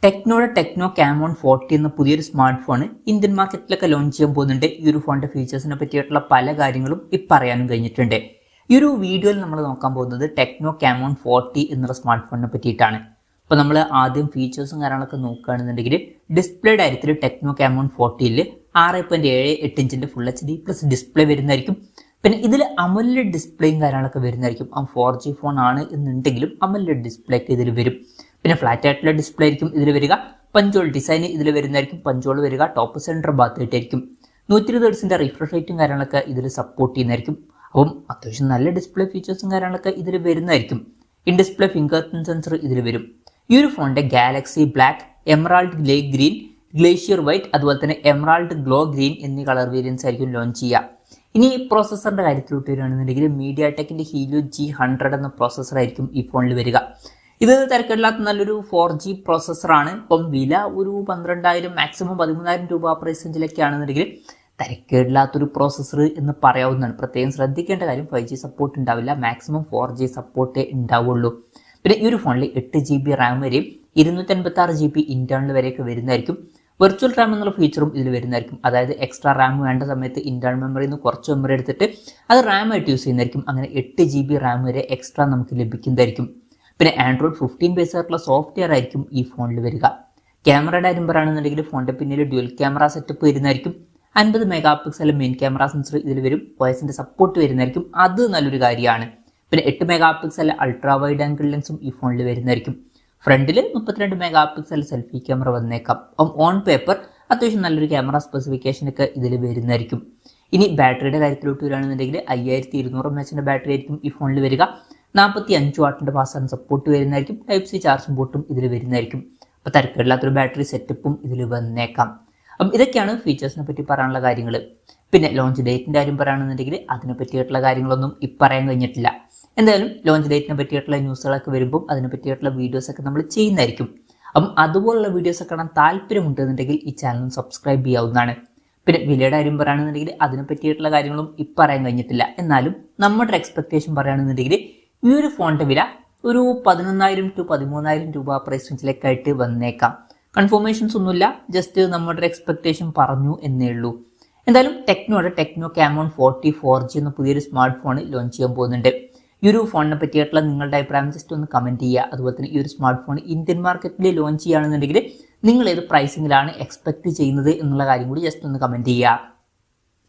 ടെക്നോയുടെ techno come on 40 എന്ന പുതിയൊരു smart phone Indian മാർക്കറ്റിലൊക്കെ launch ചെയ്യാൻ പോകുന്നുണ്ട്. ഈ ഒരു ഫോണിന്റെ ഫീച്ചേഴ്സിനെ പറ്റിയിട്ടുള്ള പല കാര്യങ്ങളും പറയാനും കഴിഞ്ഞിട്ടുണ്ട്. ഈ ഒരു വീഡിയോയിൽ നമ്മൾ നോക്കാൻ പോകുന്നത് ടെക്നോ കാമോൺ 40 എന്നുള്ള സ്മാർട്ട് ഫോണിനെ പറ്റിയിട്ടാണ്. അപ്പോൾ നമ്മൾ ആദ്യം ഫീച്ചേഴ്സും കാര്യങ്ങളൊക്കെ നോക്കുകയാണെന്നുണ്ടെങ്കിൽ ഡിസ്പ്ലേ കാര്യത്തിൽ ടെക്നോ കാമോൺ 40ൽ 6.78 ഇഞ്ചിന്റെ ഫുൾ HD പ്ലസ് ഡിസ്പ്ലേ വരുന്നതായിരിക്കും. പിന്നെ ഇതിൽ അമോലെഡ് ഡിസ്പ്ലേയും കാര്യങ്ങളൊക്കെ വരുന്നതായിരിക്കും. 4G ഫോൺ ആണ് എന്നുണ്ടെങ്കിലും അമോലെഡ് ഡിസ്പ്ലേ ഒക്കെ ഇതിൽ വരും. പിന്നെ ഫ്ലാറ്റ് ആയിട്ടുള്ള ഡിസ്പ്ലേ ആയിരിക്കും ഇതിൽ വരിക. പഞ്ചോൾ ഡിസൈൻ ഇതിൽ വരുന്നതായിരിക്കും. പഞ്ചോൾ വരിക ടോപ്പ് സെൻറ്റർ ഭാഗത്തായിട്ടായിരിക്കും. 120 ഹെർട്സിന്റെ റിഫ്രഷ് റേറ്റും കാര്യങ്ങളൊക്കെ ഇതിൽ സപ്പോർട്ട് ചെയ്യുന്നതായിരിക്കും. അപ്പം അത്യാവശ്യം നല്ല ഡിസ്പ്ലേ ഫീച്ചേഴ്സും കാര്യങ്ങളൊക്കെ ഇതിൽ വരുന്നതായിരിക്കും. In display finger print sensor ഇതിൽ വരും. ഈ ഒരു ഫോണിന്റെ Galaxy black, emerald gle green, glacier white, അതുപോലെ തന്നെ എമറാൾഡ് ഗ്ലോ ഗ്രീൻ എന്നീ കളർ വേരിയൻസ് ആയിരിക്കും ലോഞ്ച് ചെയ്യുക. ഇനി പ്രോസസ്സറിന്റെ കാര്യത്തിലോട്ട് വരികയാണെന്നുണ്ടെങ്കിൽ മീഡിയാടെക്കിന്റെ ഹീലിയോ G100 എന്ന പ്രോസസ്സർ ആയിരിക്കും ഈ ഫോണിൽ വരിക. ഇത് തിരക്കില്ലാത്ത നല്ലൊരു 4G പ്രോസസ്സറാണ്. ഇപ്പം വില ഒരു 12,000 മാക്സിമം 13,000 രൂപ പ്രൈസ് റേഞ്ചിലൊക്കെ ആണെന്നുണ്ടെങ്കിൽ തിരക്കേടില്ലാത്തൊരു പ്രോസസ്സർ എന്ന് പറയാവുന്നതാണ്. പ്രത്യേകം ശ്രദ്ധിക്കേണ്ട കാര്യം 5G സപ്പോർട്ട് ഉണ്ടാവില്ല, മാക്സിമം 4G സപ്പോർട്ടേ ഉണ്ടാവുള്ളൂ. പിന്നെ ഈ ഒരു ഫോണിൽ 8GB റാം വരെയും 256GB ഇന്റേണൽ വരെയൊക്കെ വരുന്നതായിരിക്കും. വെർച്വൽ റാം എന്നുള്ള ഫീച്ചറും ഇതിൽ വരുന്നതായിരിക്കും. അതായത് എക്സ്ട്രാ റാം വേണ്ട സമയത്ത് ഇന്റേണൽ മെമ്മറിയിൽ നിന്ന് കുറച്ച് മെമ്മറി എടുത്തിട്ട് അത് റാം ആയിട്ട് യൂസ് ചെയ്യുന്നതായിരിക്കും. അങ്ങനെ 8GB റാം വരെ എക്സ്ട്രാ നമുക്ക് ലഭിക്കുന്നതായിരിക്കും. പിന്നെ ആൻഡ്രോയിഡ് 15 ബേസ് ആയിട്ടുള്ള സോഫ്റ്റ്വെയർ ആയിരിക്കും ഈ ഫോണിൽ വരിക. ക്യാമറയുടെ കാര്യം പറയുകയാണെന്നുണ്ടെങ്കിൽ ഫോണിന്റെ പിന്നിൽ ഡ്യുവൽ ക്യാമറ സെറ്റപ്പ് വരുന്നതായിരിക്കും. 50 mega pixel main camera sensor ഇതിൽ വരും. OSന്റെ സപ്പോർട്ട് വരുന്നതായിരിക്കും. അത് നല്ലൊരു കാര്യമാണ്. പിന്നെ 8 megapixel ultra wide angle ലെൻസും ഈ ഫോണിൽ വരുന്നതായിരിക്കും. ഫ്രണ്ടിൽ 32 മെഗാ പിക്സൽ സെൽഫി ക്യാമറ വന്നേക്കാം. ഓൺ പേപ്പർ അത്യാവശ്യം നല്ലൊരു ക്യാമറ സ്പെസിഫിക്കേഷൻ ഒക്കെ ഇതിൽ വരുന്നതായിരിക്കും. ഇനി ബാറ്ററിയുടെ കാര്യത്തിലോട്ട് വരികയാണെന്നുണ്ടെങ്കിൽ 5200 mAh ബാറ്ററി ആയിരിക്കും ഈ ഫോണിൽ വരിക. 45 വാട്ടിന്റെ ഫാസ്റ്റ് സപ്പോർട്ട് വരുന്നതായിരിക്കും. Type-C ചാർജിംഗ് പോർട്ടും ഇതിൽ വരുന്നതായിരിക്കും. അപ്പോൾ തിരക്കില്ലാത്തൊരു ബാറ്ററി സെറ്റപ്പും ഇതിൽ വന്നേക്കാം. അപ്പം ഇതൊക്കെയാണ് ഫീച്ചേഴ്സിനെ പറ്റി പറയാനുള്ള കാര്യങ്ങൾ. പിന്നെ ലോഞ്ച് ഡേറ്റിന്റെ കാര്യം പറയുകയാണെന്നുണ്ടെങ്കിൽ അതിനെ പറ്റിയിട്ടുള്ള കാര്യങ്ങളൊന്നും പറയാൻ കഴിഞ്ഞിട്ടില്ല. എന്തായാലും ലോഞ്ച് ഡേറ്റിനെ പറ്റിയിട്ടുള്ള ന്യൂസുകളൊക്കെ വരുമ്പോൾ അതിനെ പറ്റിയിട്ടുള്ള വീഡിയോസൊക്കെ നമ്മൾ ചെയ്യുന്നതായിരിക്കും. അപ്പം അതുപോലുള്ള വീഡിയോസ് കാണാൻ താല്പര്യമുണ്ടെന്നുണ്ടെങ്കിൽ ഈ ചാനൽ സബ്സ്ക്രൈബ് ചെയ്യാവുന്നതാണ്. പിന്നെ വിലയുടെ കാര്യം പറയുകയാണെന്നുണ്ടെങ്കിൽ അതിനെ പറ്റിയിട്ടുള്ള കാര്യങ്ങളും പറയാൻ കഴിഞ്ഞിട്ടില്ല. എന്നാലും നമ്മുടെ എക്സ്പെക്ടേഷൻ പറയുകയാണെന്നുണ്ടെങ്കിൽ ഈ ഒരു ഫോണിന്റെ വില ഒരു 11,000 to 13,000 രൂപ പ്രൈസ് റേഞ്ചിലേക്കായിട്ട് വന്നേക്കാം. കൺഫർമേഷൻസ് ഒന്നുമില്ല, ജസ്റ്റ് നമ്മുടെ എക്സ്പെക്ടേഷൻ പറഞ്ഞു എന്നേ ഉള്ളൂ. എന്തായാലും ടെക്നോയുടെ ടെക്നോ കാമോൺ 40 4G എന്ന പുതിയൊരു സ്മാർട്ട് ഫോൺ ലോഞ്ച് ചെയ്യാൻ പോകുന്നുണ്ട്. ഈ ഒരു ഫോണിനെ പറ്റിയിട്ടുള്ള നിങ്ങളുടെ അഭിപ്രായം ജസ്റ്റ് ഒന്ന് കമന്റ് ചെയ്യുക. അതുപോലെ തന്നെ ഈ ഒരു സ്മാർട്ട് ഫോൺ ഇന്ത്യൻ മാർക്കറ്റിൽ ലോഞ്ച് ചെയ്യുകയാണെന്നുണ്ടെങ്കിൽ നിങ്ങൾ ഏത് പ്രൈസിങ്ങിലാണ് എക്സ്പെക്ട് ചെയ്യുന്നത് എന്നുള്ള കാര്യം കൂടി ജസ്റ്റ് ഒന്ന് കമന്റ് ചെയ്യുക.